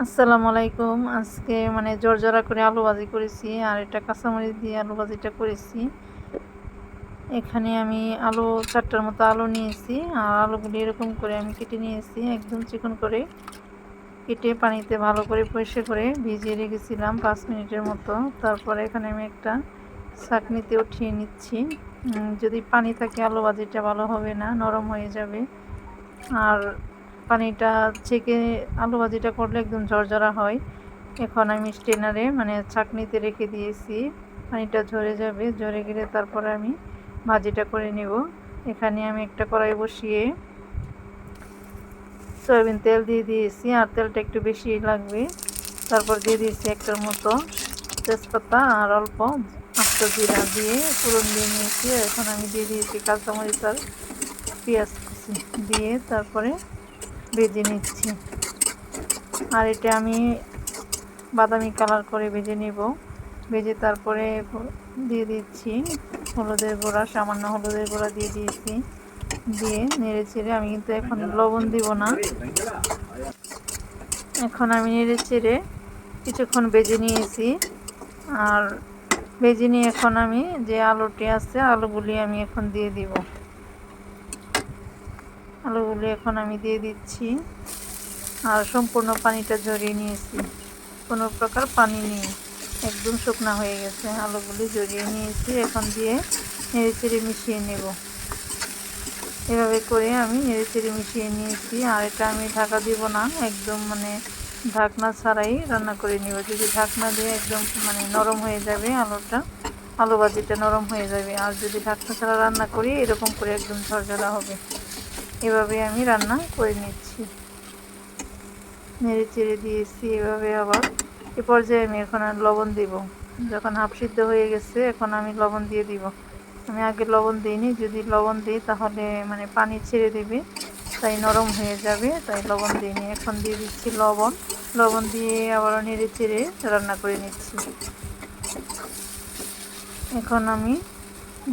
আসসালামু আলাইকুম। আজকে জরজরা করে আলু ভাজি করেছি, আর এটা কাঁচামরিচ দিয়ে আলু ভাজিটা করেছি। এখানে আমি আলু 4টার মতো আলু নিয়েছি, আর আলুগুলি এরকম করে আমি কেটে নিয়েছি, একদম চিকন করে কেটে পানিতে ভালো করে পরিষ্কার করে ভিজিয়ে রেখেছিলাম 5 মিনিটের মতো। তারপরে এখানে আমি একটা ছাঁকনিতে উঠিয়ে নিচ্ছি। যদি পানি থাকে আলু ভাজিটা ভালো হবে না, নরম হয়ে যাবে। আর পানিটা ছেঁকে আলু ভাজিটা করলে একদম ঝরঝরা হয়। এখন আমি স্টেনারে ছাঁকনিতে রেখে দিয়েছি, পানিটা ঝরে যাবে, ঝরে গেলে তারপরে আমি ভাজিটা করে নেব। এখানে আমি একটা কড়াই বসিয়ে সয়াবিন তেল দিয়ে দিয়েছি, আর তেলটা একটু বেশি লাগবে। তারপর দিয়ে দিয়েছি একটার মতো তেজপাতা আর অল্প আস্ত জিরা দিয়ে ফোড়ন দিয়ে নিয়েছি। এখন আমি দিয়ে দিয়েছি কাঁচামরিচ আর পেঁয়াজ কুচি দিয়ে তারপরে ভেজে নিচ্ছি। আর এটা আমি বাদামি কালার করে ভেজে নেব। ভেজে তারপরে দিয়ে দিচ্ছি হলুদের গুঁড়া, সামান্য হলুদের গুঁড়া দিয়ে দিয়েছি। দিয়ে নেড়ে চেড়ে আমি কিন্তু এখন লবণ দিব না। এখন আমি নেড়ে চেড়ে কিছুক্ষণ ভেজে নিয়েছি। আর ভেজে নিয়ে এখন আমি যে আলুটি আছে আলুগুলি আমি এখন দিয়ে দিব। আলুগুলি এখন আমি দিয়ে দিচ্ছি, আর সম্পূর্ণ পানিটা ঝরিয়ে নিয়েছি, কোনো প্রকার পানি নেই, একদম শুকনা হয়ে গেছে। আলুগুলি ঝরিয়ে নিয়েছি, এখন দিয়ে নেড়েচেড়ে মিশিয়ে নেব। এভাবে করে আমি নেড়েচেড়ে মিশিয়ে নিয়েছি। আর এটা আমি ঢাকা দিব না, একদম ঢাকনা ছাড়াই রান্না করে নেব। যদি ঢাকনা দিয়ে একদম নরম হয়ে যাবে আলুটা, আলু ভাজিটা নরম হয়ে যাবে। আর যদি ঢাকনা ছাড়া রান্না করি এরকম করে একদম ঝরঝরা হবে। এভাবে আমি রান্না করে নিচ্ছি, নেড়ে চেড়ে দিয়েছি এভাবে। আবার এ পর্যায়ে আমি এখন লবণ দিব। যখন হাফ সিদ্ধ হয়ে গেছে এখন আমি লবণ দিয়ে দিব। আমি আগে লবণ দিইনি, যদি লবণ দিই তাহলে পানি ছেড়ে দেবে, তাই নরম হয়ে যাবে, তাই লবণ দিইনি। এখন দিয়ে দিচ্ছি লবণ। লবণ দিয়ে আবারও নেড়ে চেড়ে রান্না করে নিচ্ছি। এখন আমি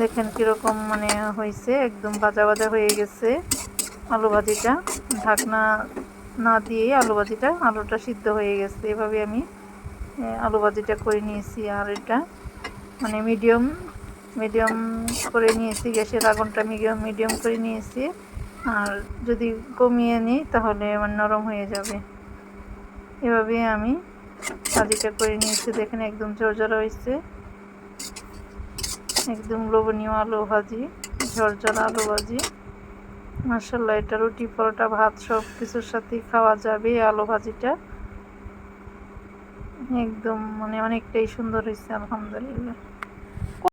দেখেন কীরকম হয়েছে, একদম ভাজা ভাজা হয়ে গেছে আলু ভাজিটা। ঢাকনা না দিয়ে আলুটা সিদ্ধ হয়ে গেছে। এভাবে আমি আলু ভাজিটা করে নিয়েছি। আর এটা মিডিয়াম মিডিয়াম করে নিয়েছি, গ্যাসের আগুনটা মিডিয়াম করে নিয়েছি। আর যদি কমিয়ে নিই তাহলে নরম হয়ে যাবে। এভাবে আমি ভাজিটা করে নিয়েছি। দেখেন একদম ঝরঝরা হয়েছে, একদম লোভনীয় আলু ভাজি, ঝরঝরা আলু ভাজি। মাশাআল্লাহ, এটা রুটি পরোটা ভাত সব কিছুর সাথেই খাওয়া যাবে। আলু ভাজিটা একদম অনেকটাই সুন্দর হয়েছে, আলহামদুলিল্লাহ।